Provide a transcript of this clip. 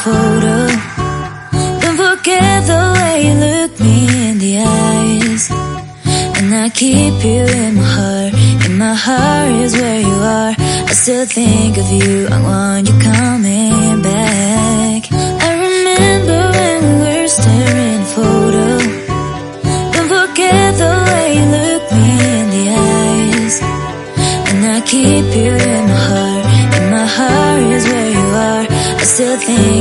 photo. Don't forget the way you look me in the eyes. And I keep you in my heart. In my heart is where you are. I still think of you, I want you coming back. I remember when we were staring at a photo. Don't forget the way you look me in the eyes. And I keep you in my heart. In my heart is where you are. I still think